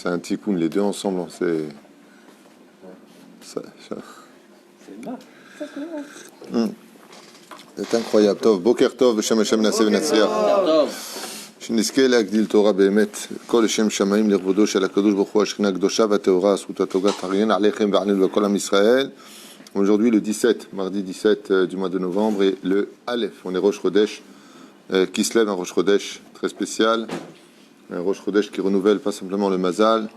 un tikkun, les deux ensemble, c'est... C'est incroyable. Tov, Boker Tov, Beshem Hashem Naseh V'Natzliach. שנזכה להגדיל תורה באמת, כל לשם שמיים לכבודו של הקדוש ברוך הוא השכינה הקדושה והטהורה, זכות התורה תריין עליכם ועלינו וכל עם ישראל. Aujourd'hui le 17, mardi 17 du mois de novembre, et le Aleph, on est Rosh Chodesh, qui se lève un Rosh Chodesh très spécial, un Rosh Chodesh qui renouvelle pas simplement le Mazal,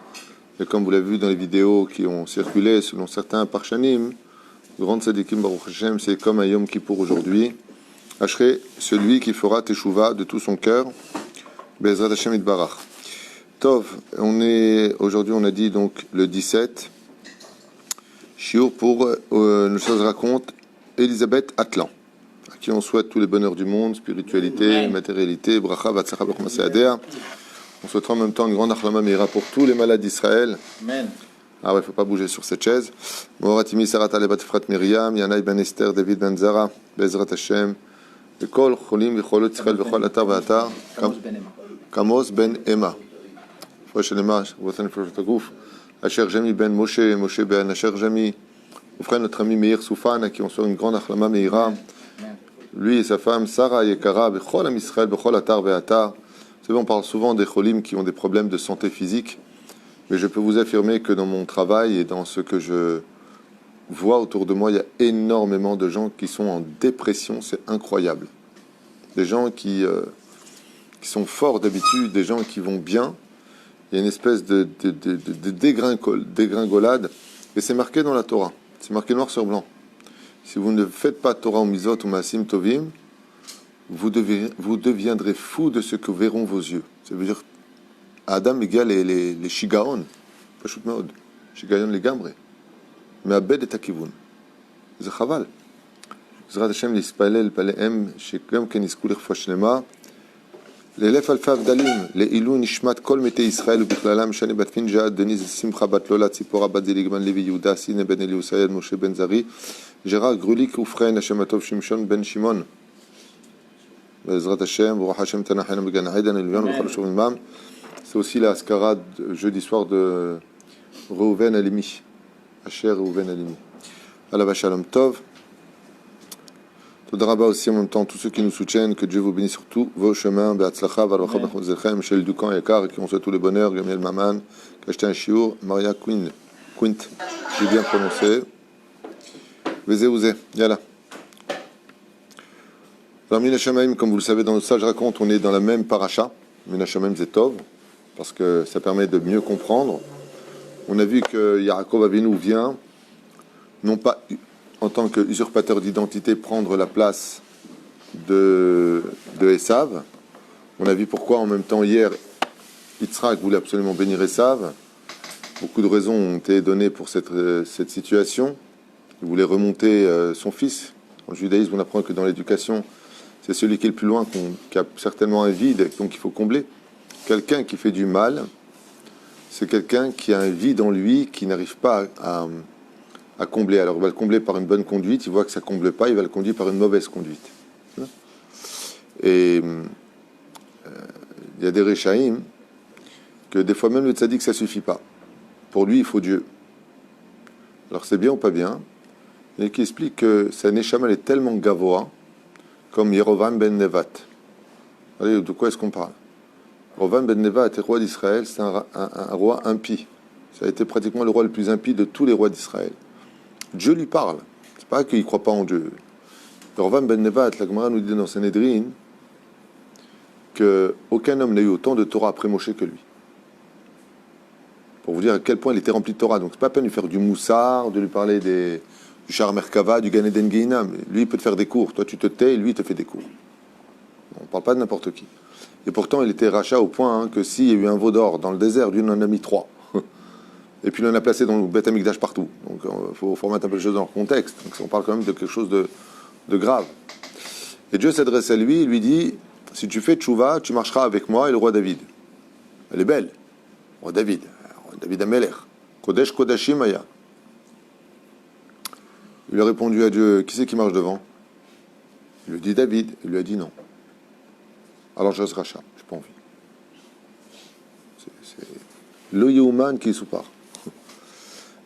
mais comme vous l'avez vu dans les vidéos qui ont circulé, selon certains Parshanim, le grand Tzadikim Baruch Hashem, c'est comme un Yom Kippour aujourd'hui. Ashrei celui qui fera Teshuvah de tout son cœur, Be'ezrat Hashem Yitbarach. Tov, aujourd'hui on a dit donc le 17, Shiur pour, nous se raconte Elisabeth Atlan, à qui on souhaite tous les bonheurs du monde, spiritualité, matérialité, bracha, vatsacha, b'chma se'ader. On souhaitera en même temps une grande achlama meira pour tous les malades d'Israël. Amen. Ah ouais, il ne faut pas bouger sur cette chaise. Moratimi Sarat Alebat Efrat Miriam, Yanaï Ben Esther, David Ben Zara, Be'ezrat Hashem, Ekol Cholim V'cholot Israël V'chol Atar V'atar, Kamos Ben Emma. Fouach Elema, Votan Fouach Tagouf. Asher Jami Ben Moshe, Moshe Ben Asher Jami, mon frère notre ami Meir Soufan, à qui on soit une grande achlama meira, lui et sa femme Sarah Yekara, Bechol Am Israël, Bechol Atar Ve'atar. Vous savez, on parle souvent des cholim qui ont des problèmes de santé physique, mais je peux vous affirmer que dans mon travail et dans ce que je vois autour de moi, il y a énormément de gens qui sont en dépression, c'est incroyable. Des gens qui sont forts d'habitude, des gens qui vont bien. Il y a une espèce de dégringolade, et c'est marqué dans la Torah, c'est marqué noir sur blanc. Si vous ne faites pas Torah ou Mizot ou Maasim Tovim, vous deviendrez fou de ce que verront vos yeux. Ça veut dire, Adam égale les Shigaon, Pashut Meod, Shigaon les Gambre, mais Abed et Akivun. C'est Chaval. Zrat Hashem l'Ispalel Palehem, Shekem Kenisku l'Irfua Shlema, לאלף אלפי הבדלים, לעילוי נשמת כל מתי ישראל ובכללם שני בת פינג'ה, דניז שמחה בת לולה, ציפורה בת זיליגמן לוי, יהודה סינה בן אליוסייד, משה בן זרי, ג'רה גרוליק ופריין, השם הטוב שמשון בן שמעון. בעזרת השם, ברוך השם תנחנו בגן עדן, עליון וכל השוב עמם. C'est aussi la ascarade jeudi soir de Reuven Halimi, Asher Reuven Halimi. Allah Shalom Tov. Todaraba aussi en même temps, tous ceux qui nous soutiennent, que Dieu vous bénisse sur tous vos chemins. Be'atzlacha, Baruch B'chon Michel Ducan, Yakar, qui ont souhaité tous les bonheurs, Gamiel Maman, qui a acheté un chiour, Maria Quint, j'ai bien prononcé. Vezéouzé, Yala. Alors, Minashamaim, comme vous le savez, dans le sage je raconte, on est dans la même paracha. Minashamaim Zetov, parce que ça permet de mieux comprendre. On a vu que Yaakov Avinu vient, non pas en tant qu'usurpateur d'identité, prendre la place de Esav. On a vu pourquoi en même temps hier, Yitzhak voulait absolument bénir Esav. Beaucoup de raisons ont été données pour cette situation. Il voulait remonter son fils. En judaïsme, on apprend que dans l'éducation, c'est celui qui est le plus loin, qui a certainement un vide, donc il faut combler. Quelqu'un qui fait du mal, c'est quelqu'un qui a un vide en lui, qui n'arrive pas à combler. Alors, il va le combler par une bonne conduite. Il voit que ça ne comble pas. Il va le conduire par une mauvaise conduite. Et il y a des Réchaïm que des fois même le tzaddik, ça ne suffit pas. Pour lui, il faut Dieu. Alors, c'est bien ou pas bien. Et qui explique que sa neshama est tellement gavoa comme Yerovam ben Nevat. Allez, de quoi est-ce qu'on parle? Yerovam ben Nevat était roi d'Israël. C'est un roi impie. Ça a été pratiquement le roi le plus impie de tous les rois d'Israël. Dieu lui parle. C'est pas qu'il ne croit pas en Dieu. Yerovam ben Nevat, la Gemara nous dit dans Sanhedrin qu'aucun homme n'a eu autant de Torah après Moshe que lui. Pour vous dire à quel point il était rempli de Torah. Donc c'est pas la peine de lui faire du moussard, de lui parler du Shar Merkava, du Gan Eden Geinam. Lui, il peut te faire des cours. Toi, tu te tais et lui, il te fait des cours. On ne parle pas de n'importe qui. Et pourtant, il était rachat au point que s'il y a eu un veau d'or dans le désert, Dieu en a mis 3. Et puis, il en a placé dans le Beth Amikdash partout. Donc, il faut remettre un peu les choses dans leur contexte. Donc, on parle quand même de quelque chose de grave. Et Dieu s'adresse à lui, il lui dit, si tu fais tchouva, tu marcheras avec moi et le roi David. Elle est belle. Roi David. Roi David Amelech. Kodesh Kodashim Aya. Il a répondu à Dieu, qui c'est qui marche devant? Il lui dit David. Il lui a dit non. Alors, j'ose rachat. Je n'ai pas envie. Lo Yehuman qui soupar.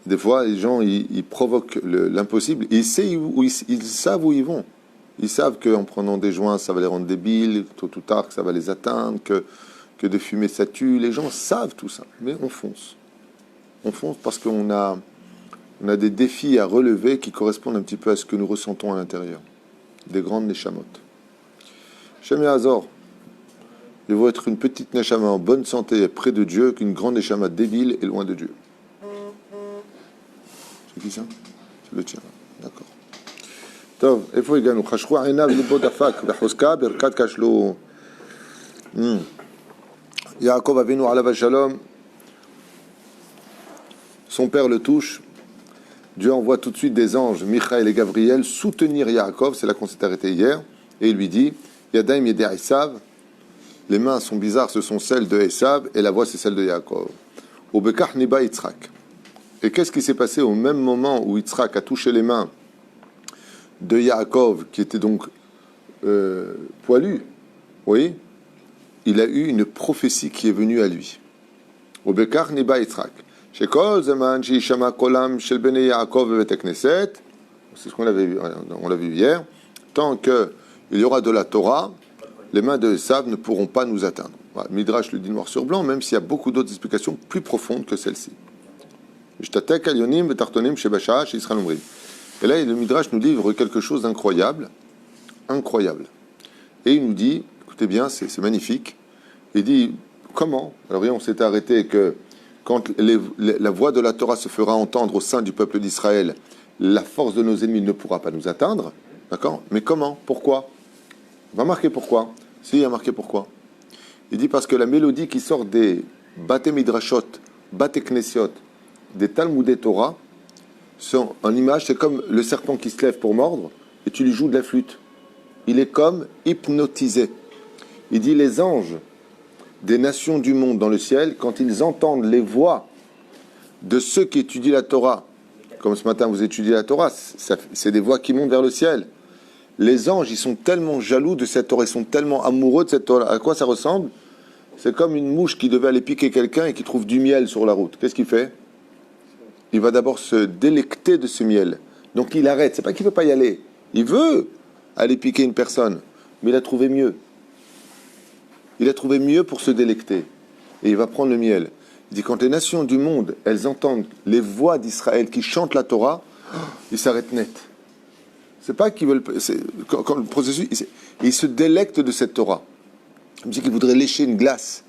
Des fois, les gens, ils provoquent l'impossible. Ils savent où ils vont. Ils savent qu'en prenant des joints, ça va les rendre débiles, tôt ou tard, que ça va les atteindre, que de fumer, ça tue. Les gens savent tout ça, mais on fonce. On fonce parce qu'on a des défis à relever qui correspondent un petit peu à ce que nous ressentons à l'intérieur. Des grandes neshamot. Shem Hazor, il vaut être une petite neshama en bonne santé et près de Dieu qu'une grande neshama débile et loin de Dieu. C'est qui ça? C'est le tien. D'accord. טוב, איפה הגענו? חשכו עיניו ליבו דפק, וחוזקה ברכת כשלו. Yaakov Avinu alav shalom, son père le touche. Dieu envoie tout de suite des anges, Michaël et Gabriel, soutenir Yaakov, c'est là qu'on s'est arrêté hier, et il lui dit, Yadaim yedei Esav, les mains sont bizarres, ce sont celles de Esav, et la voix c'est celle de Yaakov. Au Bekach Niba Yitzhak. Et qu'est-ce qui s'est passé au même moment où Yitzhak a touché les mains de Yaakov, qui était donc poilu, oui, il a eu une prophétie qui est venue à lui. Au Bekach Niba Yitzhak. Shekol Zeman Shishama Kolam Shel Bene Yaakov Betek Knesset, c'est ce qu'on avait vu, on l'a vu hier. Tant qu'il y aura de la Torah, les mains de Esav ne pourront pas nous atteindre. Voilà, Midrash le dit noir sur blanc, même s'il y a beaucoup d'autres explications plus profondes que celle-ci. Et là, le Midrash nous livre quelque chose d'incroyable, incroyable. Et il nous dit, écoutez bien, c'est magnifique. Il dit, comment? Alors, on s'était arrêté que quand la voix de la Torah se fera entendre au sein du peuple d'Israël, la force de nos ennemis ne pourra pas nous atteindre. D'accord? Mais comment? Pourquoi? On va marquer pourquoi. Si, il y a marqué pourquoi. Il dit parce que la mélodie qui sort des Bate Midrashot, Bate Knesiot, des Talmudei Torah, sont en image, c'est comme le serpent qui se lève pour mordre, et tu lui joues de la flûte. Il est comme hypnotisé. Il dit les anges des nations du monde dans le ciel, quand ils entendent les voix de ceux qui étudient la Torah, comme ce matin vous étudiez la Torah, c'est des voix qui montent vers le ciel. Les anges, ils sont tellement jaloux de cette Torah, ils sont tellement amoureux de cette Torah. À quoi ça ressemble? C'est comme une mouche qui devait aller piquer quelqu'un et qui trouve du miel sur la route. Qu'est-ce qu'il fait? Il va d'abord se délecter de ce miel. Donc il arrête. C'est pas qu'il ne veut pas y aller. Il veut aller piquer une personne, mais il a trouvé mieux. Il a trouvé mieux pour se délecter. Et il va prendre le miel. Il dit, quand les nations du monde, elles entendent les voix d'Israël qui chantent la Torah, ils s'arrêtent net. C'est pas qu'ils veulent... Quand le processus... Ils se délectent de cette Torah. Comme si qu'ils voudraient lécher une glace.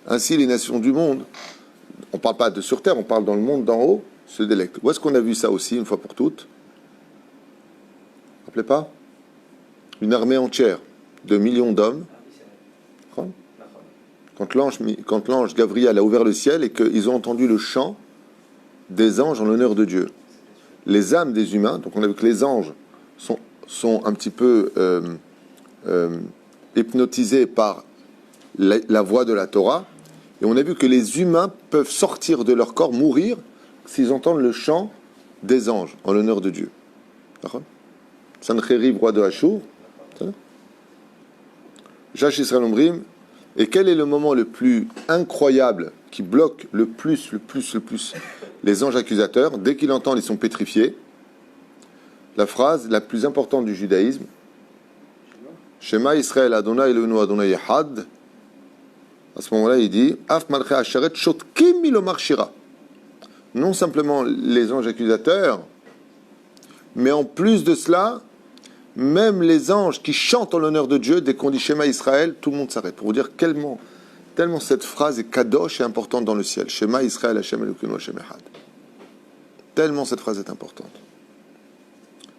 Ainsi, les nations du monde, on ne parle pas de sur terre, on parle dans le monde d'en haut, se délectent. Où est-ce qu'on a vu ça aussi, une fois pour toutes? Vous ne rappelez pas? Une armée entière de millions d'hommes. Quand l'ange Gabriel a ouvert le ciel et qu'ils ont entendu le chant des anges en l'honneur de Dieu. Les âmes des humains, donc on a vu que les anges sont un petit peu hypnotisés par la voix de la Torah, et on a vu que les humains peuvent sortir de leur corps, mourir, s'ils entendent le chant des anges en l'honneur de Dieu. D'accord? Sancheriv, roi de Hachour. Jash Israël Omrim. Et quel est le moment le plus incroyable qui bloque le plus les anges accusateurs? Dès qu'ils l'entendent, ils sont pétrifiés. La phrase la plus importante du judaïsme, Shema Israël Adonai Eloheinu Adonai Echad. À ce moment-là, il dit Af Malchei Asharet Shotkim Milomar Shira. Non simplement les anges accusateurs, mais en plus de cela, même les anges qui chantent en l'honneur de Dieu, dès qu'on dit Shema Israël, tout le monde s'arrête. Pour vous dire tellement cette phrase est kadosh et importante dans le ciel. Shema Israël Hashem Elokeinu Hashem Echad. Tellement cette phrase est importante.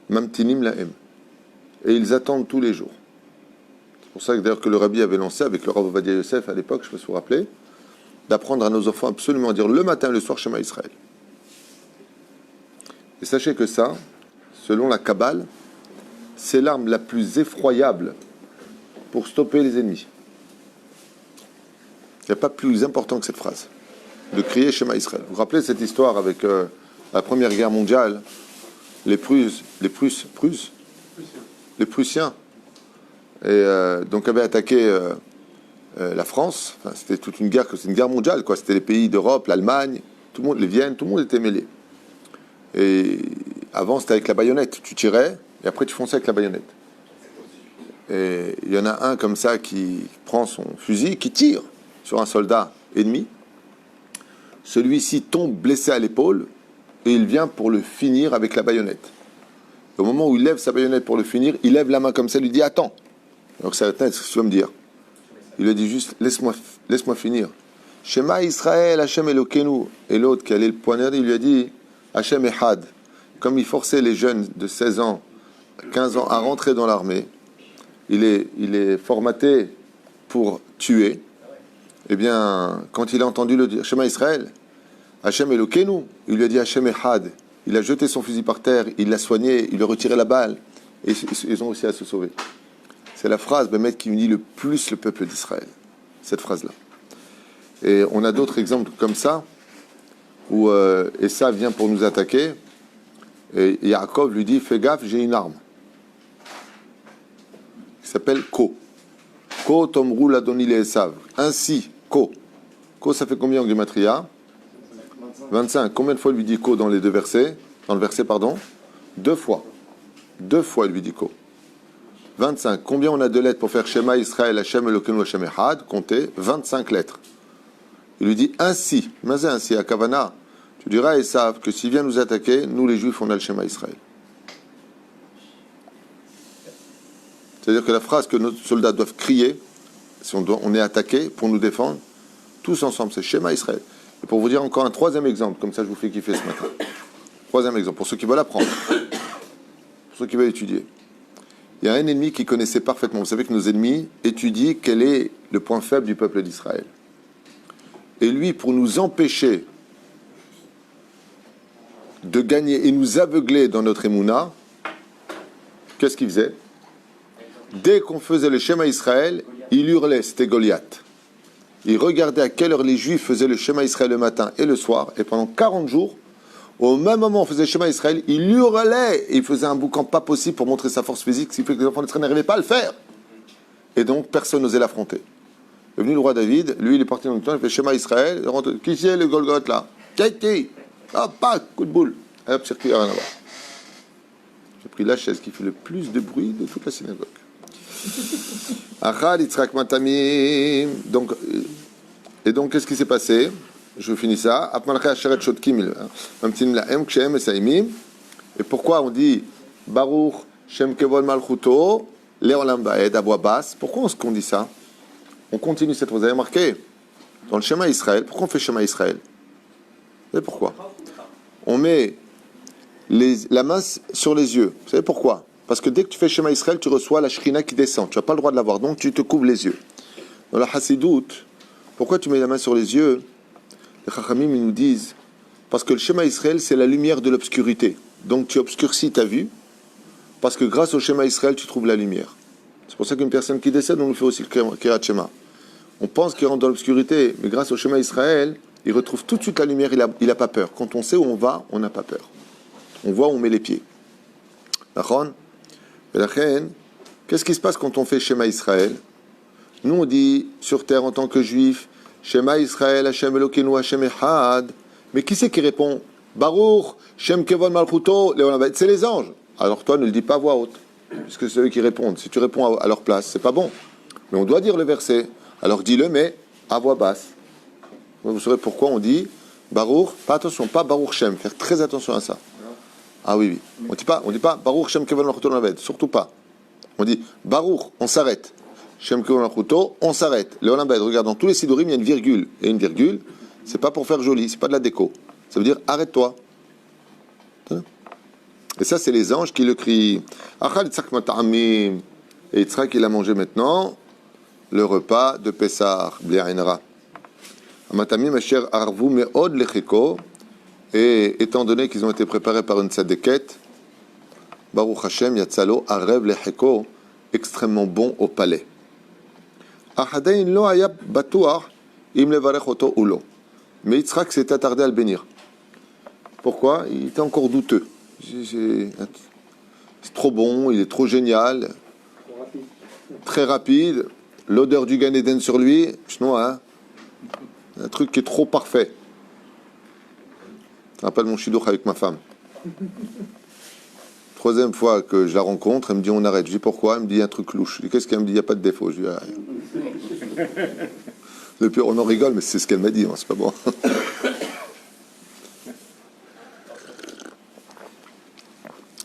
Mamtinim lahem. Et ils attendent tous les jours. C'est pour ça que d'ailleurs que le rabbi avait lancé avec le Rav Ovadia Yosef à l'époque, je peux vous rappeler, d'apprendre à nos enfants absolument à dire le matin et le soir Shema Israël. Et sachez que ça, selon la Kabbale, c'est l'arme la plus effroyable pour stopper les ennemis. Il n'y a pas plus important que cette phrase, de crier Shema Israël. Vous vous rappelez cette histoire avec la Première Guerre mondiale, les Prussiens, et donc avaient attaqué la France, enfin, c'était toute une guerre, c'était une guerre mondiale, quoi. C'était les pays d'Europe, l'Allemagne, tout le monde, les Viennes, tout le monde était mêlé. Et avant, c'était avec la baïonnette. Tu tirais, et après, tu fonçais avec la baïonnette. Et il y en a un comme ça qui prend son fusil, qui tire sur un soldat ennemi. Celui-ci tombe blessé à l'épaule, et il vient pour le finir avec la baïonnette. Au moment où il lève sa baïonnette pour le finir, il lève la main comme ça, il lui dit « Attends !» Donc ça va être, ce que tu vas me dire. Il lui a dit juste « Laisse-moi finir. » Shema Israël, Hachem Elokeinu. Et l'autre qui allait le poignarder, il lui a dit Hachem Ehad. Comme il forçait les jeunes de 16 ans, 15 ans à rentrer dans l'armée, il est formaté pour tuer. Eh bien, quand il a entendu le dire Shema Israël, Hachem Elokeinu, il lui a dit Hachem Ehad. Il a jeté son fusil par terre, il l'a soigné, il lui a retiré la balle, et ils ont réussi à se sauver. C'est la phrase, Bémet, qui unit le plus le peuple d'Israël. Cette phrase-là. Et on a d'autres exemples comme ça, où Esav vient pour nous attaquer, et Yaakov lui dit, fais gaffe, j'ai une arme. Qui s'appelle Ko. Ko tomrou ladoni le Esav. Ainsi, Ko. Ko, ça fait combien en Gematria 25. Combien de fois il lui dit Ko dans les deux versets? Dans le verset, pardon 2 fois. 2 fois il lui dit Ko. 25. Combien on a de lettres pour faire Shema Israël, Hashem Elokeinu, Hashem Echad? Comptez 25 lettres. Il lui dit ainsi, mais ainsi, à Kavana, tu diras à Esav que s'il vient nous attaquer, nous les Juifs, on a le Shema Israël. C'est-à-dire que la phrase que nos soldats doivent crier, si on est attaqué pour nous défendre, tous ensemble, c'est Shema Israël. Et pour vous dire encore un troisième exemple, comme ça je vous fais kiffer ce matin. Troisième exemple, pour ceux qui veulent apprendre, pour ceux qui veulent étudier. Il y a un ennemi qui connaissait parfaitement. Vous savez que nos ennemis étudient quel est le point faible du peuple d'Israël. Et lui, pour nous empêcher de gagner et nous aveugler dans notre émouna, qu'est-ce qu'il faisait? Dès qu'on faisait le Shema Israël, il hurlait, c'était Goliath. Il regardait à quelle heure les Juifs faisaient le Shema Israël le matin et le soir, et pendant 40 jours, au même moment où on faisait le Shema Israël, il hurlait, et il faisait un boucan pas possible pour montrer sa force physique, ce qui fait que les enfants d'Israël n'arrivaient pas à le faire. Et donc, personne n'osait l'affronter. Est venu le roi David, lui il est parti dans le temps, il fait Shema Israël, il rentre, qui c'est le Golgoth là? Qui? Ah, pas, coup de boule. Hop, circuit, rien à voir. J'ai pris la chaise qui fait le plus de bruit de toute la synagogue. Achad Yitzhak Matamim. Donc, et donc, qu'est-ce qui s'est passé? Je finis ça. Et pourquoi on dit Baruch Shem Kevod Malchuto Leolam Baed Abou Abbas? Pourquoi est-ce qu'on dit ça? On continue cette phrase. Vous avez remarqué dans le Shema Israël. Pourquoi on fait Shema Israël? Vous savez pourquoi? On met la main sur les yeux. Vous savez pourquoi? Parce que dès que tu fais Shema Israël, tu reçois la Shrina qui descend. Tu n'as pas le droit de l'avoir, donc tu te couvres les yeux. Dans la Hassidoute, pourquoi tu mets la main sur les yeux? Les Chachamim, ils nous disent, parce que le Shema Israël, c'est la lumière de l'obscurité. Donc tu obscurcis ta vue, parce que grâce au Shema Israël, tu trouves la lumière. C'est pour ça qu'une personne qui décède, on nous fait aussi le Kirat Shema. On pense qu'il rentre dans l'obscurité, mais grâce au Shema Israël, il retrouve tout de suite la lumière, il n'a pas peur. Quand on sait où on va, on n'a pas peur. On voit où on met les pieds. D'accord? Qu'est-ce qui se passe quand on fait Shema Israël? Nous on dit sur terre en tant que juif Shema Israël, Hashem Elokeinu, Hashem Echad. Mais qui c'est qui répond? Baruch, Shem Kevod Malchuto, c'est les anges. Alors toi ne le dis pas à voix haute, puisque c'est eux qui répondent. Si tu réponds à leur place, c'est pas bon. Mais on doit dire le verset. Alors dis-le, mais à voix basse. Vous saurez pourquoi on dit Baruch, pas attention, pas Baruch Shem, faire très attention à ça. Ah oui, oui. On dit pas Baruch Shem Kevod Malchuto Laved, surtout pas. On dit Baruch, on s'arrête. Shem Kevod Malchuto, on s'arrête. Léon Bed, regarde, dans tous les sidorim, il y a une virgule. Et une virgule, c'est pas pour faire joli, c'est pas de la déco. Ça veut dire arrête-toi. Et ça, c'est les anges qui le crient. Achal Yitzhak Matamim. Et Yitzhak, il a mangé maintenant le repas de Pessah, Bli'ainra. Matamim Asher Arvu Me'od Lecheko. Et étant donné qu'ils ont été préparés par une tzadéket, Baruch Hashem Yatzalo Arev Lecheko, extrêmement bon au palais. Ahadain lo haya batuach im levarech oto ou lo. Mais Yitzhak s'est attardé à le bénir. Pourquoi? Il était encore douteux. C'est trop bon, il est trop génial, très rapide. l'odeur du Gan Eden sur lui, hein, un truc qui est trop parfait. Je rappelle mon shidduch avec ma femme. Troisième fois que je la rencontre, elle me dit on arrête. Je dis pourquoi? Elle me dit un truc louche. Je dis qu'est-ce qu'elle me dit? Il n'y a pas de défaut. Je dis le pire, on en rigole, mais c'est ce qu'elle m'a dit, hein, c'est pas bon.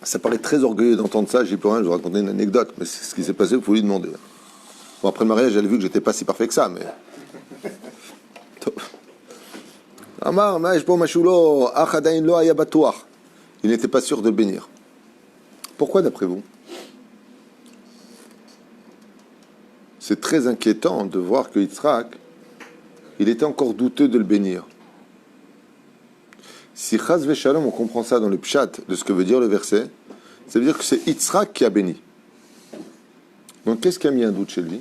Ça paraît très orgueilleux d'entendre ça. J'ai plus rien, je vais vous raconter une anecdote, mais c'est ce qui s'est passé, il faut lui demander. Bon, après le mariage, elle a vu que j'étais pas si parfait que ça, mais. Amar, il n'était pas sûr de le bénir. Pourquoi d'après vous? C'est très inquiétant de voir que Yitzhak, il était encore douteux de le bénir. Si Chaz Veshalom, on comprend ça dans le pshat de ce que veut dire le verset, ça veut dire que c'est Yitzhak qui a béni. Donc qu'est-ce qui a mis un doute chez lui?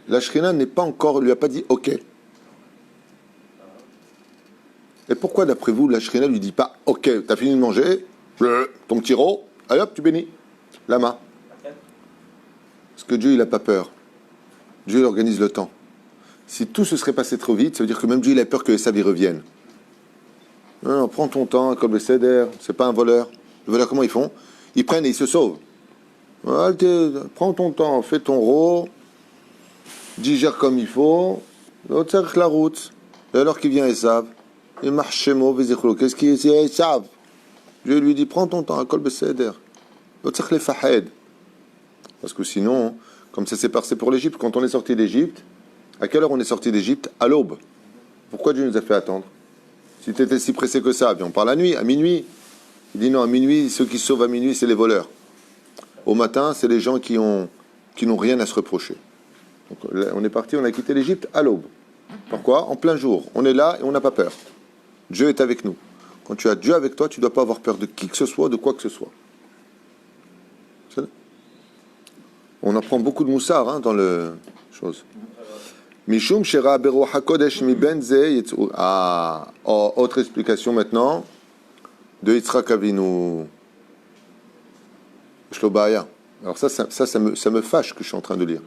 La Shrina n'est pas encore, lui a pas dit OK. Et pourquoi d'après vous, la Shrina lui dit pas OK, t'as fini de manger, ton petit rot, allez hop, tu bénis. Lama. Parce que Dieu, il n'a pas peur. Dieu, il organise le temps. Si tout se serait passé trop vite, ça veut dire que même Dieu, il a peur que Esav y revienne. Non, prends ton temps, comme le Seder, c'est pas un voleur. Les voleurs, comment ils font? Ils prennent et ils se sauvent. Prends ton temps, fais ton rot, digère comme il faut, la route. Et alors qu'il vient Esav, il marche chez moi, qu'est-ce qu'il est Esav? Dieu lui dit, prends ton temps, kol beseder. Parce que sinon, comme ça s'est passé pour l'Égypte, quand on est sorti d'Égypte, à quelle heure on est sorti d'Égypte? À l'aube. Pourquoi Dieu nous a fait attendre? Si tu étais si pressé que ça, on part la nuit, à minuit. Il dit non, à minuit, ceux qui se sauvent à minuit, c'est les voleurs. Au matin, c'est les gens qui n'ont rien à se reprocher. Donc, là, on est parti, on a quitté l'Égypte à l'aube. Pourquoi? En plein jour. On est là et on n'a pas peur. Dieu est avec nous. Quand tu as Dieu avec toi, tu ne dois pas avoir peur de qui que ce soit, de quoi que ce soit. On apprend beaucoup de moussard dans le chose. Mishum shera beruach hakodesh mi ben ze yitzu. Ah, autre explication maintenant de Yitzhak Avinu. Shlobaya. Alors ça me fâche que je suis en train de lire.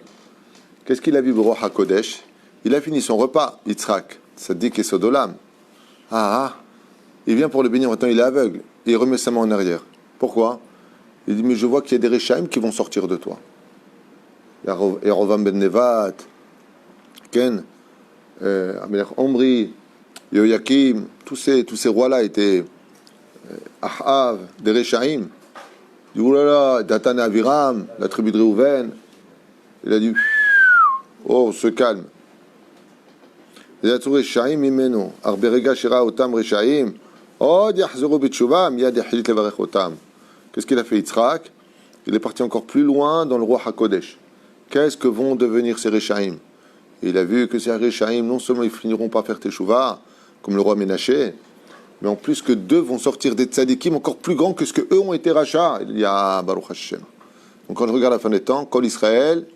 Qu'est-ce qu'il a vu beruach hakodesh? Il a fini son repas, Yitzhak. Ça dit qu'il est sodolam. Il vient pour le bénir, maintenant il est aveugle. Et il remet sa main en arrière. Pourquoi? Il dit, mais je vois qu'il y a des Réchaïm qui vont sortir de toi. Yerovam ben Nevat, Ken, Amelech Omri, Yoyakim, tous ces rois-là étaient Ahav, des Réchaïm. Il dit, oulala, Datan et Aviram, la tribu de Réhouven. Il a dit, oh, se calme. Qu'est-ce qu'il a fait Yitzhak? Il est parti encore plus loin dans le roi HaKodesh. Qu'est-ce que vont devenir ces Réchaïm? Il a vu que ces Réchaïm, non seulement ils finiront par faire Teshuvah, comme le roi Ménaché, mais en plus que d'eux vont sortir des tzadikim encore plus grands que ce que eux ont été rachats. Il y a Baruch Hashem. Donc quand je regarde la fin des temps, Kol Israël,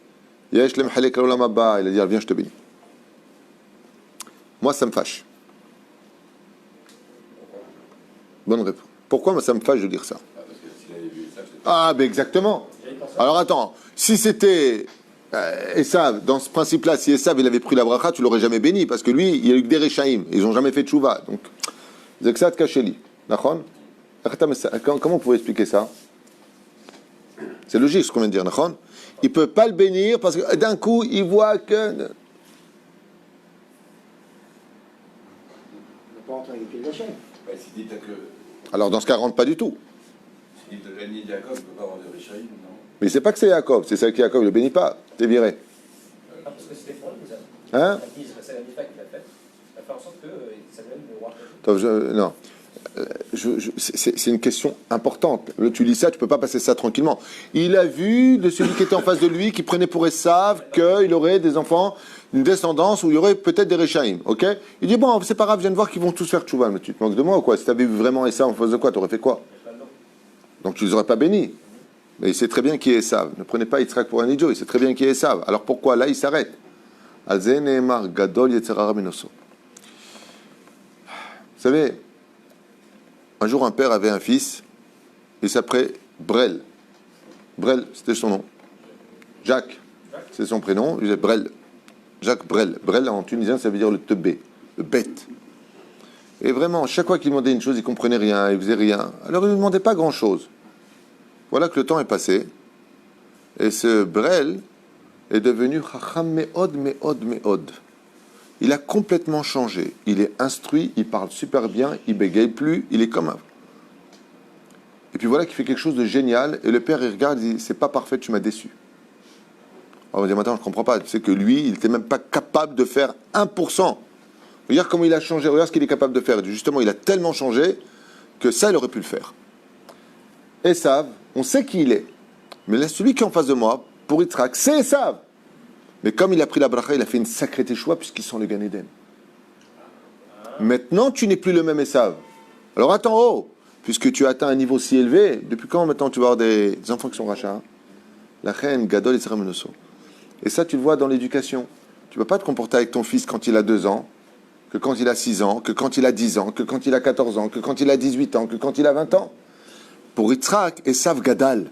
Yesh lem halek l'olam haba, il a dit viens je te bénis. Moi ça me fâche. Bonne réponse. Pourquoi moi ça me fâche de dire ça? Ben exactement. Alors attends, si c'était Esav, dans ce principe-là, si Esav il avait pris la bracha, tu l'aurais jamais béni, parce que lui, il y a eu que des Réchaïm, ils n'ont jamais fait de tchouva. Donc, Zeksat Kacheli. Comment on pouvait expliquer ça? C'est logique ce qu'on vient de dire, Nachon. Il ne peut pas le bénir parce que d'un coup, il voit que. Alors dans ce cas, rentre pas du tout. Si il bénit Jacob, il ne peut pas avoir de Réchaïm, non? Mais c'est pas que c'est Jacob, c'est celle qui Jacob ne le bénit pas. T'es viré. Parce que c'était pour lui, ça. Hein? C'est la mitzvah qu'il a faite. Il a fait en sorte que Samuel le roi. Non. C'est une question importante. Tu lis ça, tu ne peux pas passer ça tranquillement. Il a vu de celui qui était en face de lui, qui prenait pour Esav, qu'il aurait des enfants, une descendance où il y aurait peut-être des Réchaïm. Ok? Il dit bon, c'est pas grave, je viens de voir qu'ils vont tous faire tchouva. Mais tu te manques de moi ou quoi? Si tu avais vu vraiment Esav en face de quoi, tu aurais fait quoi? Donc tu ne les aurais pas bénis. Mais il sait très bien qui est Esav. Ne prenez pas Yitzhak pour un idiot, il sait très bien qui est Esav. Alors pourquoi là il s'arrête? Al-Zeh Nehemar Gadol Yetzerara Minoso. Vous savez, un jour un père avait un fils, il s'appelait Brel. Brel, c'était son nom. Jacques. c'est son prénom, il est Brel. Jacques Brel. Brel, en tunisien, ça veut dire le teubé, le bête. Et vraiment, chaque fois qu'il demandait une chose, il ne comprenait rien, il faisait rien. Alors il ne lui demandait pas grand-chose. Voilà que le temps est passé. Et ce Brel est devenu Chacham Me'od, Me'od, Me'od. Il a complètement changé. Il est instruit, il parle super bien, il bégaye plus, il est comme un... Et puis voilà qu'il fait quelque chose de génial. Et le père, il regarde, il dit, c'est pas parfait, tu m'as déçu. Alors on va dire, maintenant, je ne comprends pas. Tu sais que lui, il n'était même pas capable de faire 1%. Regarde comment il a changé, regarde ce qu'il est capable de faire. Justement, il a tellement changé que ça, il aurait pu le faire. Esav, on sait qui il est. Mais là, celui qui est en face de moi, pour Yitzhak, c'est Esav. Mais comme il a pris la bracha, il a fait une sacrée échoua puisqu'ils sont le Gan Eden. Maintenant, tu n'es plus le même Esav. Alors attends, oh, puisque tu as atteint un niveau si élevé, depuis quand maintenant tu vas avoir des enfants qui sont rachats? La reine, Gadol et Sarah Menosso. Et ça, tu le vois dans l'éducation. Tu ne vas pas te comporter avec ton fils quand il a 2 ans, que quand il a 6 ans, que quand il a 10 ans, que quand il a 14 ans, que quand il a 18 ans, que quand il a 20 ans. Pour Yitzhak, Esav Gadal.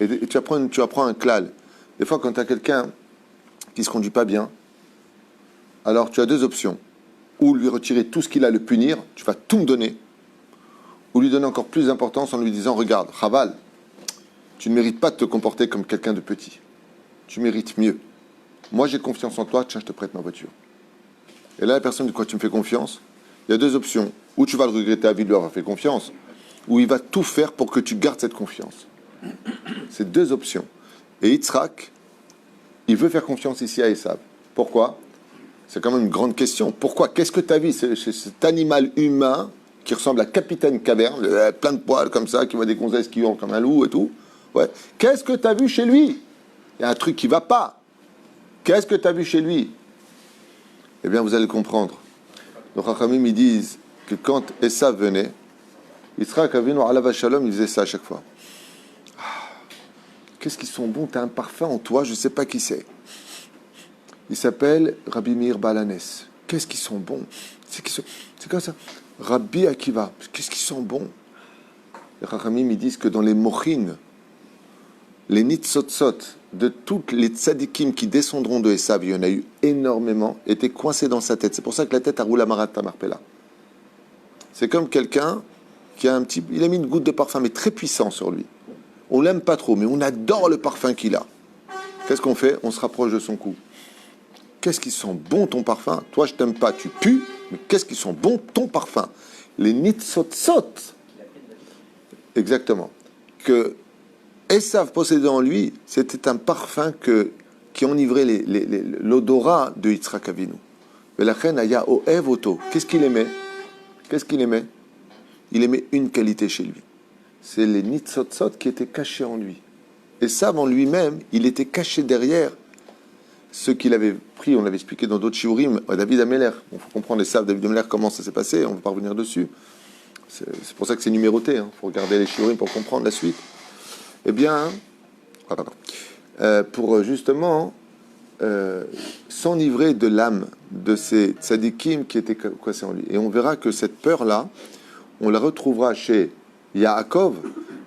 Et tu apprends un klal. Des fois, quand tu as quelqu'un qui ne se conduit pas bien, alors tu as 2 options. Ou lui retirer tout ce qu'il a, le punir, tu vas tout me donner. Ou lui donner encore plus d'importance en lui disant, regarde, Chaval, tu ne mérites pas de te comporter comme quelqu'un de petit. Tu mérites mieux. Moi, j'ai confiance en toi, tiens, je te prête ma voiture. Et là, la personne de quoi tu me fais confiance, il y a 2 options. Ou tu vas le regretter à vie de lui avoir fait confiance, ou il va tout faire pour que tu gardes cette confiance. C'est 2 options. Et Yitzhak, il veut faire confiance ici à Esav. Pourquoi? C'est quand même une grande question. Pourquoi? Qu'est-ce que tu as vu chez cet animal humain qui ressemble à Capitaine Caverne, plein de poils comme ça, qui voit des gonzesses qui hurlent comme un loup et tout? Ouais. Qu'est-ce que tu as vu chez lui? Il y a un truc qui ne va pas. Qu'est-ce que tu as vu chez lui? Eh bien, vous allez comprendre. Les Chachamim, ils disent que quand Esav venait, Yitzhak Avinu alav shalom, il disait ça à chaque fois. Qu'est-ce qu'ils sont bons, tu as un parfum en toi, je ne sais pas qui c'est. Il s'appelle Rabbi Meir Balanes. Qu'est-ce qu'ils sont bons. C'est comme ça. Rabbi Akiva. Qu'est-ce qu'ils sont bons. Les Chachamim, ils disent que dans les mochines, les nitzotzot de toutes les tzadikim qui descendront de Esav, il y en a eu énormément, étaient coincés dans sa tête. C'est pour ça que la tête a roulé à Marata Marpella. C'est comme quelqu'un qui a il a mis une goutte de parfum, mais très puissant sur lui. On l'aime pas trop, mais on adore le parfum qu'il a. Qu'est-ce qu'on fait? On se rapproche de son cou. Qu'est-ce qu'ils sont bons ton parfum? Toi, je t'aime pas, tu pues, mais qu'est-ce qu'ils sont bons ton parfum? Les nitzotzot. Exactement. Que Esav possédait en lui, c'était un parfum qui enivrait l'odorat de Yitzhak Avinu. Mais la reine Aya Oev Oto. Qu'est-ce qu'il aimait? Qu'est-ce qu'il aimait? Il aimait une qualité chez lui. C'est les nitzotzot qui étaient cachés en lui. Esav en lui-même, il était caché derrière ce qu'il avait pris, on l'avait expliqué dans d'autres shiurim, David Ameler. Il faut comprendre Esav, David Ameler, comment ça s'est passé, on ne va pas revenir dessus. C'est pour ça que c'est numéroté, il faut regarder les shiurim pour comprendre la suite. Eh bien, pour justement s'enivrer de l'âme de ces tzadikim qui étaient coincés en lui. Et on verra que cette peur-là, on la retrouvera chez Yaakov,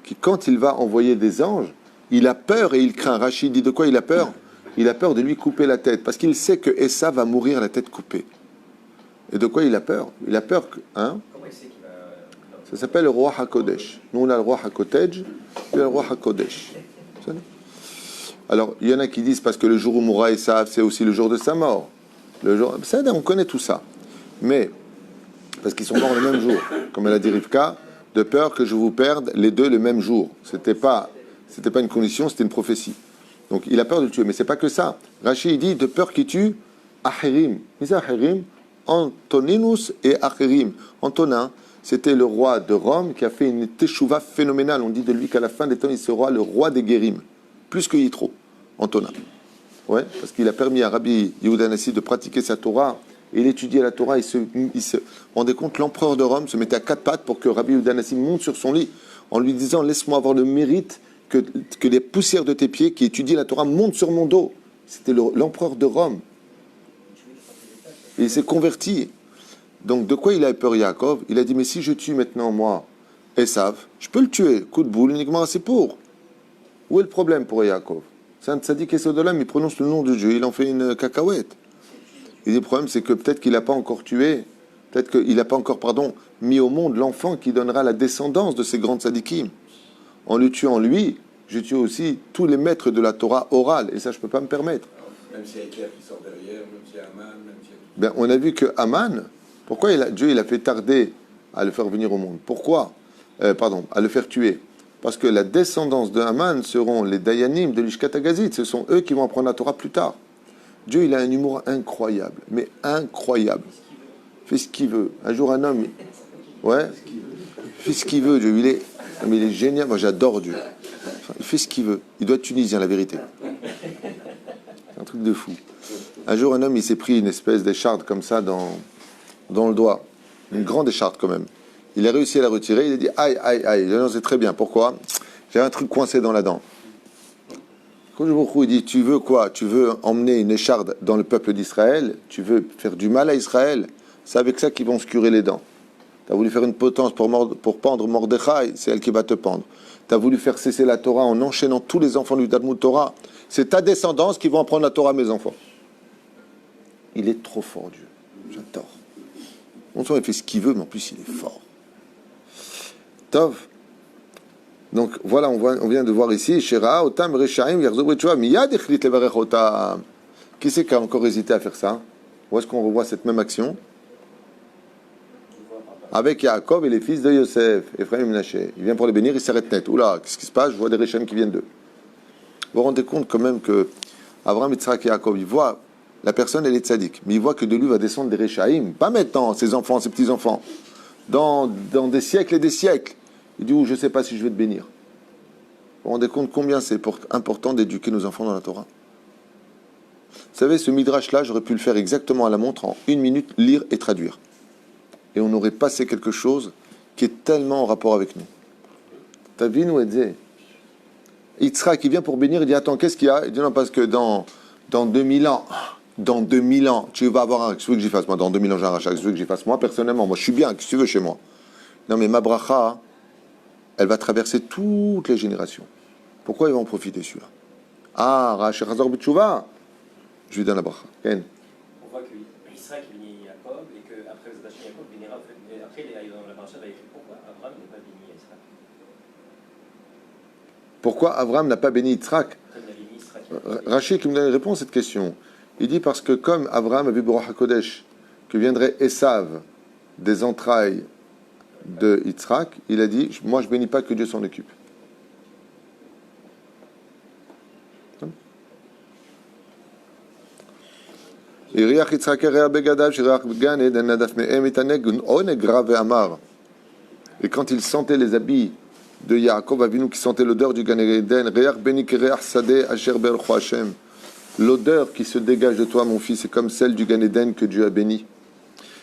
qui quand il va envoyer des anges, il a peur et il craint. Rachid dit de quoi il a peur? Il a peur de lui couper la tête, parce qu'il sait que Esav va mourir la tête coupée. Et de quoi il a peur? Il a peur que... Hein? Comment il sait qu'il va... Ça s'appelle le roi HaKodesh. Nous, on a le roi HaKotej et le roi HaKodesh. Alors, il y en a qui disent parce que le jour où mourra Esav, c'est aussi le jour de sa mort. Le jour... Ça, on connaît tout ça. Mais, parce qu'ils sont morts le même jour, comme elle a dit Rivka, de peur que je vous perde les deux le même jour. C'était pas une condition, c'était une prophétie. Donc il a peur de le tuer, mais c'est pas que ça. Rachid dit de peur qu'il tue Acherim. Mais Acherim, Antoninus et Acherim. Antonin, c'était le roi de Rome qui a fait une teshuva phénoménale. On dit de lui qu'à la fin des temps, il sera le roi des Guérim. Plus que Yitro, Antonin. Ouais, parce qu'il a permis à Rabbi Yehuda Nassi de pratiquer sa Torah. Et il étudiait la Torah, il se rendait compte, l'empereur de Rome se mettait à 4 pattes pour que Rabbi Yehuda Nassi monte sur son lit en lui disant « Laisse-moi avoir le mérite que les poussières de tes pieds qui étudient la Torah montent sur mon dos. » C'était l'empereur de Rome. Et il s'est converti. Donc de quoi il a peur Yaakov? Il a dit « Mais si je tue maintenant moi Esav, je peux le tuer, coup de boule, uniquement assez pour. » Où est le problème pour Yaakov? C'est un tzaddik Esodolam, il prononce le nom de Dieu, il en fait une cacahuète. Et le problème, c'est que peut-être qu'il n'a pas encore tué, peut-être qu'il n'a pas encore, mis au monde l'enfant qui donnera la descendance de ces grands tzaddikim. En le tuant lui, je tue aussi tous les maîtres de la Torah orale, et ça, je ne peux pas me permettre. Même s'il y a Hitler qui sort derrière, même s'il y a Haman, même s'il y a... Ben, on a vu que Haman, pourquoi Dieu il a fait tarder à le faire venir au monde? Pourquoi à le faire tuer. Parce que la descendance de Haman seront les Dayanim de l'Ishkat Agazit. Ce sont eux qui vont apprendre la Torah plus tard. Dieu, il a un humour incroyable, mais incroyable. Il fait ce qu'il veut. Un jour, un homme, il fait ce qu'il veut, Dieu. Il est génial. Moi, j'adore Dieu. Enfin, il fait ce qu'il veut. Il doit être tunisien, la vérité. C'est un truc de fou. Un jour, un homme, il s'est pris une espèce d'écharde comme ça dans le doigt. Une grande écharde quand même. Il a réussi à la retirer. Il a dit aïe, aïe, aïe. Non, c'est très bien. Pourquoi? J'ai un truc coincé dans la dent. Il dit, tu veux quoi? Tu veux emmener une écharde dans le peuple d'Israël? Tu veux faire du mal à Israël? C'est avec ça qu'ils vont se curer les dents. Tu as voulu faire une potence pour pendre Mordechai, c'est elle qui va te pendre. Tu as voulu faire cesser la Torah en enchaînant tous les enfants du Talmud Torah. C'est ta descendance qui vont apprendre la Torah, mes enfants. Il est trop fort, Dieu. J'adore. On sent, il fait ce qu'il veut, mais en plus, il est fort. Tov. Donc voilà, on vient de voir ici, Shera, Otam, Rechaim, Yerzob, Retchua, Miyad, Echlit, Levarech, Otam. Qui c'est qui a encore hésité à faire ça? Où est-ce qu'on revoit cette même action? Avec Yaakov et les fils de Yosef, Ephraim et Menaché. Il vient pour les bénir, il s'arrête net. Oula, qu'est-ce qui se passe? Je vois des Rechaim qui viennent d'eux. Vous vous rendez compte quand même que Abraham, Yitzhak et Yaakov, ils voient la personne, elle est tzaddik, mais ils voient que de lui va descendre des Rechaim. Pas maintenant, ses enfants, ses petits-enfants. Dans des siècles et des siècles. Il dit, je ne sais pas si je vais te bénir. Vous vous rendez compte combien c'est important d'éduquer nos enfants dans la Torah? Vous savez, ce midrash-là, j'aurais pu le faire exactement à la montre, en 1 minute, lire et traduire. Et on aurait passé quelque chose qui est tellement en rapport avec nous. T'as vu, nous, Edze? Yitzhak, qui vient pour bénir, il dit, attends, qu'est-ce qu'il y a? Il dit, non, parce que dans 2000 ans, tu vas avoir un... Qu'est-ce que tu veux que j'y fasse, moi? Dans 2000 ans, j'ai un rachat. Qu'est-ce que tu veux que j'y fasse, moi, personnellement? Moi, je suis bien. Qu'est-ce que tu veux chez moi? Non, mais ma bracha, elle va traverser toutes les générations. Pourquoi il va en profiter, celui-là? Ah, Rachel Hazor B'Tchouva, je lui donne la bracha. Ken. On voit que Israël qui bénit Jacob et qu'après les attachés Jacob bénira. Après, dans la paracha, il va écrire pourquoi Abraham n'a pas béni Israël. Pourquoi Abraham n'a pas béni Yitzhak? Rachid qui me donne une réponse à cette question. Il dit parce que comme Abraham a vu Borach HaKodesh, que viendrait Esav des entrailles de Yitzhak, il a dit, moi je bénis pas, que Dieu s'en occupe. Et quand il sentait les habits de Yaakov Avinu, qui sentait l'odeur du Gan Eden, l'odeur qui se dégage de toi, mon fils, c'est comme celle du Gan Eden que Dieu a béni.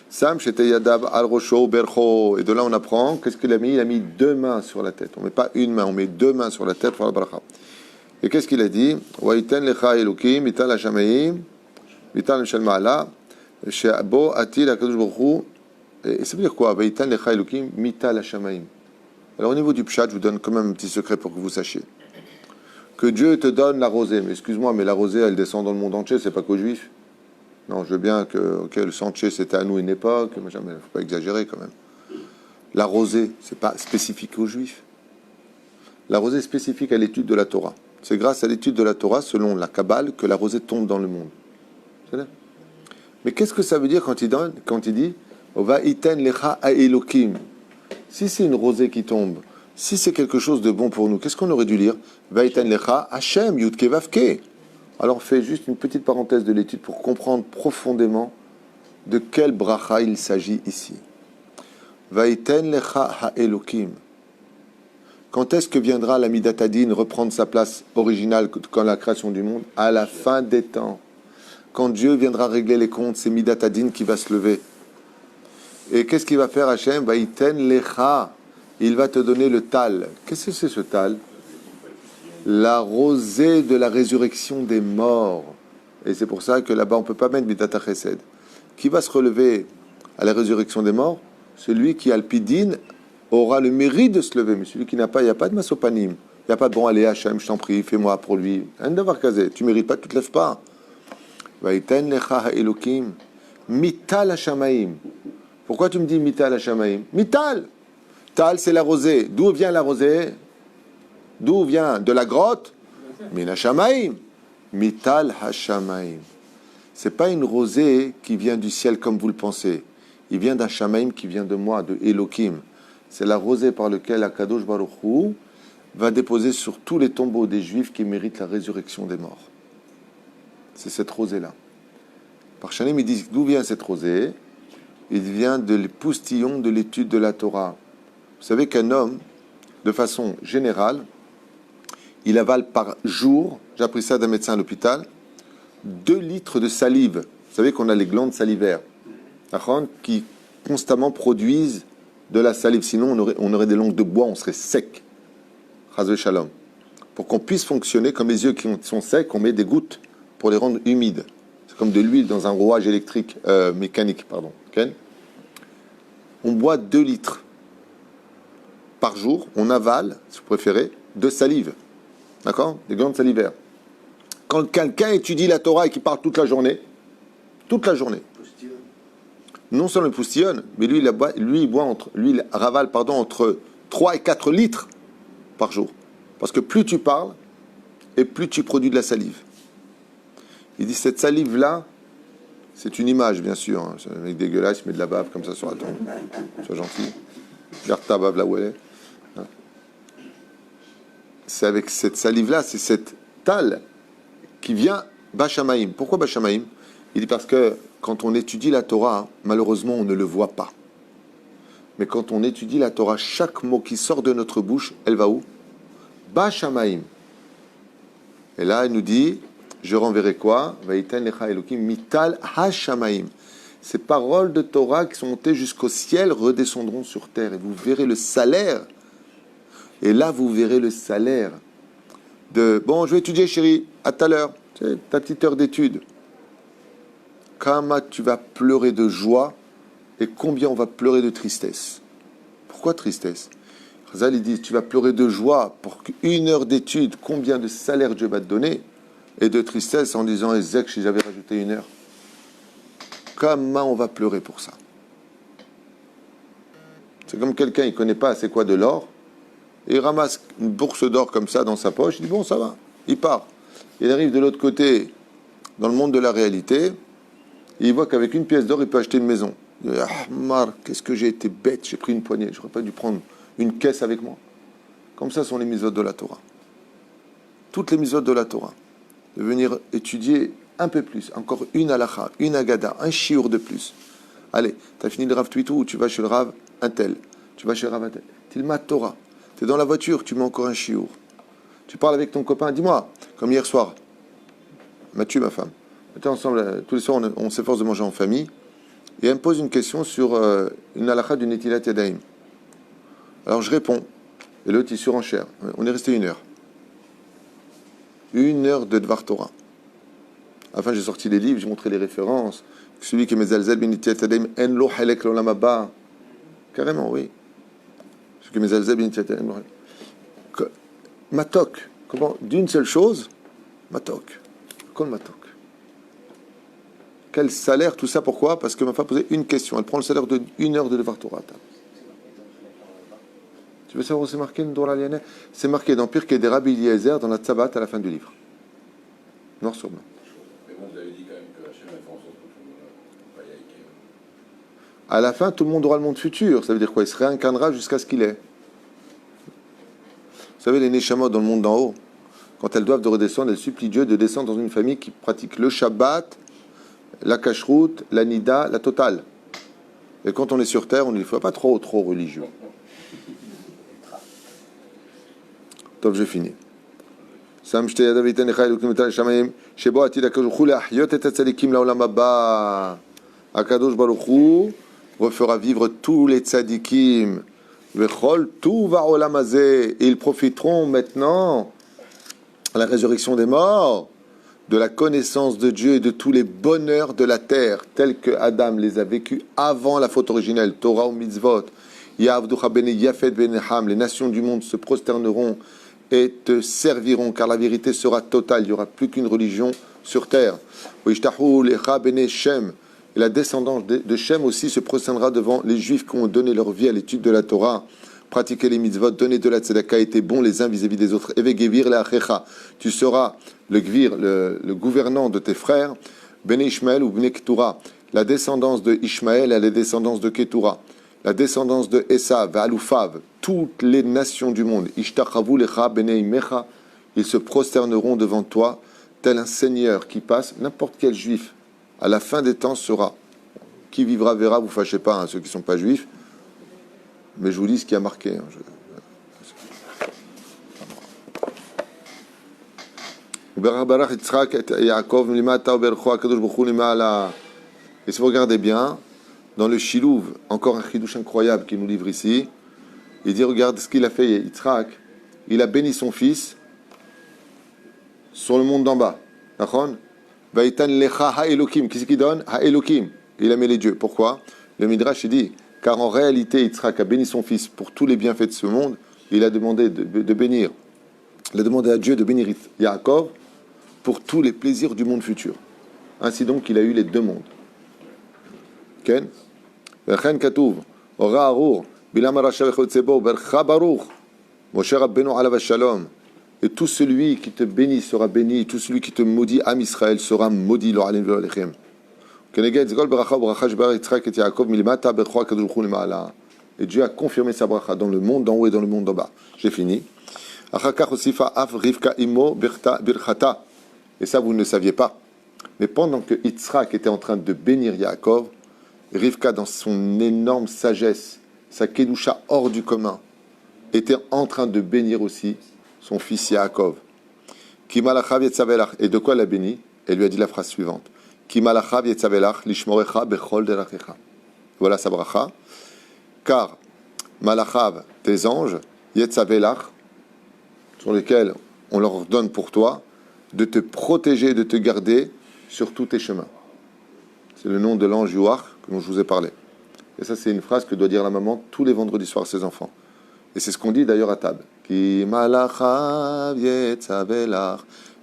Sam shete yadav al rosho bercho. Et de là on apprend, qu'est-ce qu'il a mis? Il a mis 2 mains sur la tête. On met pas une main, on met 2 mains sur la tête pour la bracha. Et qu'est-ce qu'il a dit? Waiten lecha elokim mital hashamayim mital mishal ma'ala she'bo atil hakadosh baruch hu. Et ça veut dire quoi? Waiten lecha elokim mital hashamayim. Alors au niveau du pshat, je vous donne quand même un petit secret pour que vous sachiez que Dieu te donne la rosée. Mais excuse-moi, mais la rosée elle descend dans le monde entier, c'est pas qu'aux juifs. Non, je veux bien que le Sanché, c'était à nous une époque, mais jamais, il ne faut pas exagérer quand même. La rosée, ce n'est pas spécifique aux Juifs. La rosée est spécifique à l'étude de la Torah. C'est grâce à l'étude de la Torah, selon la Kabbale, que la rosée tombe dans le monde. Mais qu'est-ce que ça veut dire quand il dit « Va iten lecha ha'elokim » Si c'est une rosée qui tombe, si c'est quelque chose de bon pour nous, qu'est-ce qu'on aurait dû lire « Va iten lecha Hashem yudke vavke » Alors, on fait juste une petite parenthèse de l'étude pour comprendre profondément de quel bracha il s'agit ici. Vaiten lecha ha'elokim. Quand est-ce que viendra la Midat Hadin reprendre sa place originale quand la création du monde? À la fin des temps. Quand Dieu viendra régler les comptes, c'est Midat Hadin qui va se lever. Et qu'est-ce qu'il va faire Hachem? Vaiten lecha. Il va te donner le tal. Qu'est-ce que c'est ce tal? La rosée de la résurrection des morts. Et c'est pour ça que là-bas, on ne peut pas mettre Midat HaChesed. Qui va se relever à la résurrection des morts? Celui qui, Alpidine, aura le mérite de se lever. Mais celui qui n'a pas, il n'y a pas de masopanim. Il n'y a pas de bon, allez, Hachem, je t'en prie, fais-moi pour lui. Un devoir kazé. Tu ne mérites pas, tu ne te lèves pas. Vaïten lecha ha'elokim. Mital hashamaim. Pourquoi tu me dis mital hashamaim? Mital. Tal, c'est la rosée. D'où vient la rosée? D'où vient? De la grotte? Min hashamaim. Mital hashamaim. C'est pas une rosée qui vient du ciel comme vous le pensez. Il vient d'un shamaim qui vient de moi, de Elohim. C'est la rosée par laquelle Akadosh Baruch Hu va déposer sur tous les tombeaux des Juifs qui méritent la résurrection des morts. C'est cette rosée-là. Par Shanim, ils disent d'où vient cette rosée? Il vient de l'époustillon de l'étude de la Torah. Vous savez qu'un homme, de façon générale, il avale par jour, j'ai appris ça d'un médecin à l'hôpital, 2 litres de salive. Vous savez qu'on a les glandes salivaires qui constamment produisent de la salive. Sinon, on aurait des langues de bois, on serait sec. Chazve shalom. Pour qu'on puisse fonctionner, comme les yeux qui sont secs, on met des gouttes pour les rendre humides. C'est comme de l'huile dans un rouage électrique, mécanique, pardon. Okay? On boit 2 litres par jour, on avale, si vous préférez, de salive. D'accord? Des glandes salivaires. Quand quelqu'un étudie la Torah et qui parle toute la journée, non seulement il postillonne, mais lui, il ravale entre 3 et 4 litres par jour. Parce que plus tu parles, et plus tu produis de la salive. Il dit, cette salive-là, c'est une image, bien sûr. Hein. C'est un mec dégueulasse, il met de la bave comme ça sur la tombe. Sois gentil. Garde ta bave là où elle est. Hein. C'est avec cette salive-là, c'est cette talle qui vient Bachamaïm. Pourquoi Bachamaïm? Il dit parce que quand on étudie la Torah, malheureusement, on ne le voit pas. Mais quand on étudie la Torah, chaque mot qui sort de notre bouche, elle va où? Bachamaïm. Et là, il nous dit, je renverrai quoi? Vaïten lecha elokim mital hashamaim. Ces paroles de Torah qui sont montées jusqu'au ciel redescendront sur terre. Et vous verrez le salaire. Et là, vous verrez le salaire de... Bon, je vais étudier, chérie, à tout à l'heure. Tu sais, ta petite heure d'étude. Comment tu vas pleurer de joie et combien on va pleurer de tristesse. Pourquoi tristesse? Chazal, il dit, tu vas pleurer de joie pour qu'une heure d'étude, combien de salaire Dieu va te donner, et de tristesse en disant, Ezek, si j'avais rajouté 1 heure. Comment on va pleurer pour ça? C'est comme quelqu'un, il ne connaît pas c'est quoi de l'or, et il ramasse une bourse d'or comme ça dans sa poche, il dit, bon, ça va, il part. Il arrive de l'autre côté, dans le monde de la réalité, et il voit qu'avec une pièce d'or, il peut acheter une maison. Il dit, ah, Mar, qu'est-ce que j'ai été bête, j'ai pris une poignée, je n'aurais pas dû prendre une caisse avec moi. Comme ça sont les mitzvot de la Torah. Toutes les mitzvot de la Torah. De venir étudier un peu plus, encore une halakha, une agada, un shiur de plus. Allez, tu as fini le Rav Twitou, tu vas chez le Rav un tel, tu vas chez le Rav un tel. Tilmat Torah, tu es dans la voiture, tu mets encore un shiur. Tu parles avec ton copain, dis-moi, comme hier soir, Mathieu, ma femme, on était ensemble, tous les soirs on s'efforce de manger en famille, et elle me pose une question sur une halakha du Netilat Yadayim. Alors je réponds, et l'autre il surenchère. On est resté 1 heure. 1 heure de Dvar Torah. Enfin, j'ai sorti les livres, j'ai montré les références. Celui qui est Mezalzel ben Netilat Yadayim, en lo halek l'olam haba. Carrément, oui. Celui qui est Mezalzel ben Netilat Yadayim. Matok. Comment? D'une seule chose, Matok. Kol Matok. Quel salaire, tout ça, pourquoi? Parce que ma femme posait une question. Elle prend le salaire de 1 heure de Dvar Torah. Tu veux savoir où c'est marqué dans la Liane? C'est marqué dans Pirkei des Rabbi Eliezer, dans la Tzabat, à la fin du livre. Noir sur blanc. Mais bon, vous avez dit quand même que Hachem a fait en sorte que tout le monde va y aller. À la fin, tout le monde aura le monde futur. Ça veut dire quoi? Il se réincarnera jusqu'à ce qu'il est. Vous savez, les Neshamot dans le monde d'en haut, quand elles doivent de redescendre, elles supplient Dieu de descendre dans une famille qui pratique le Shabbat, la Kashrut, la Nida, la totale. Et quand on est sur terre, on ne faut pas trop religieux. Top, je finis. Sam shte yadav iten lecha elokim et hashamayim shebo atid hakadosh baruch hu lehahyot et hatzadikim laolam haba. Hakadosh baruch hu refera vivre tous les tzadikim vechol tout va olam hazeh. Ils profiteront maintenant à la résurrection des morts de la connaissance de Dieu et de tous les bonheurs de la terre tels que Adam les a vécus avant la faute originelle, Torah ou mitzvot. Ya'avducha bene Yafet bene Ham, les nations du monde se prosterneront et te serviront, car la vérité sera totale. Il n'y aura plus qu'une religion sur terre. Et la descendance de Shem aussi se prosternera devant les Juifs qui ont donné leur vie à l'étude de la Torah, pratiqué les mitzvot, donné de la tzedaka, été bons les uns vis-à-vis des autres. Tu seras le gouvernant de tes frères, Bene Ishmael ou Bene Ketura, la descendance de Ishmaël et la descendance de Ketura, la descendance de Esav, Aloufav, toutes les nations du monde, Ishtachavu lecha Bene Imecha, ils se prosterneront devant toi, tel un seigneur qui passe, n'importe quel juif, à la fin des temps sera. Qui vivra verra, vous fâchez pas, hein, ceux qui ne sont pas juifs, mais je vous dis ce qui a marqué. Hein, Et si vous regardez bien, dans le Shilouv, encore un chidouche incroyable qu'il nous livre ici, il dit, regarde ce qu'il a fait, Yitzhak, il a béni son fils sur le monde d'en bas. Vaitan lecha ha-elokim. Qu'est-ce qu'il donne? Ha-elokim. Il a mis les dieux. Pourquoi? Le Midrash il dit, car en réalité, Yitzhak a béni son fils pour tous les bienfaits de ce monde. Il a demandé de bénir. Il a demandé à Dieu de bénir Yaakov pour tous les plaisirs du monde futur. Ainsi donc, il a eu les deux mondes. Ken? Vechen katuv. Ora arur. Bilam arasha vechot bercha baruch. Moshe Rabbeinu alav shalom. Et tout celui qui te bénit sera béni, tout celui qui te maudit, Am Israël, sera maudit. Et Dieu a confirmé sa bracha dans le monde d'en haut et dans le monde d'en bas. J'ai fini. Et ça, vous ne le saviez pas. Mais pendant que Yitzhak était en train de bénir Yaakov, Rivka, dans son énorme sagesse, sa kedusha hors du commun, était en train de bénir aussi son fils Yaakov. Et de quoi elle a béni? Elle lui a dit la phrase suivante. Voilà sa bracha. Car Malachav, tes anges, Yetzavelach, sur lesquels on leur donne pour toi de te protéger, de te garder sur tous tes chemins. C'est le nom de l'ange Yuach dont je vous ai parlé. Et ça, c'est une phrase que doit dire la maman tous les vendredis soirs à ses enfants. Et c'est ce qu'on dit d'ailleurs à table. Ki malachav yetzavelach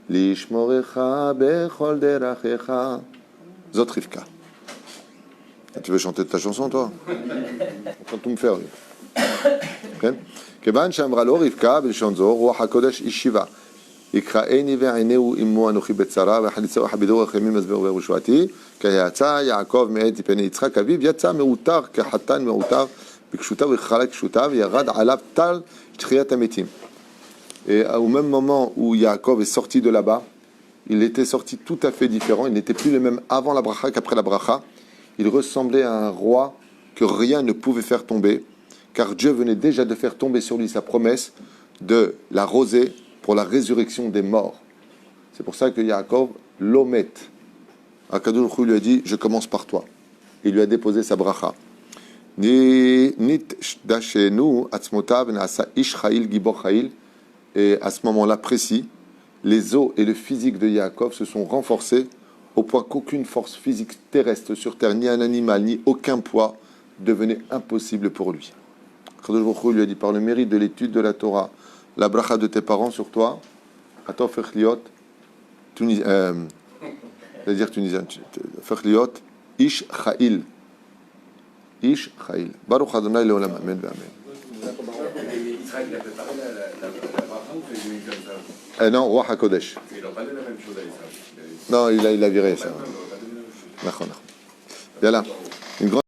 lishmorecha bechol derachecha. Zot Rivka. Tu veux chanter ta chanson, toi? Quand tout me faire. Kevan shamra lo Rivka b'lishon zo ruach hakodesh ishiva. יקראני ועינהו עמו אנוכי בצרה וחליצהו חבידו רחמים מזבר וברשועתי כי יצא יעקב מאת פני יצחק אביו יצא מעוטר כחתן מעוטר בקשותיו וכחלה קשותיו ירד עליו טל תחיית המתים. Et au même moment où Yaakov est sorti de là-bas, il était sorti tout à fait différent. Il n'était plus le même avant la bracha qu'après la bracha. Il ressemblait à un roi que rien ne pouvait faire tomber, car Dieu venait déjà de faire tomber sur lui sa promesse de la rosée pour la résurrection des morts. C'est pour ça que Yaakov l'omet. Akadosh Baruch Hu lui a dit, je commence par toi. Il lui a déposé sa bracha. Et à ce moment-là précis, les os et le physique de Yaakov se sont renforcés au point qu'aucune force physique terrestre sur terre, ni un animal, ni aucun poids, devenait impossible pour lui. Akadosh Baruch Hu lui a dit, par le mérite de l'étude de la Torah, la bracha de tes parents sur toi, Atof Echliot, c'est-à-dire tunisien, Fechliot, Ish Cha'il. Ish Cha'il. Baruch Adonai Leolam, Amen, Amen. Israël, il a préparé la bracha ou c'est venu comme ça? Non, Roi HaKodesh. Ils n'ont pas donné la même chose à Israël. Non, il a viré ça. Non, ils n'ont pas donné la même chose. Yalla. Une grande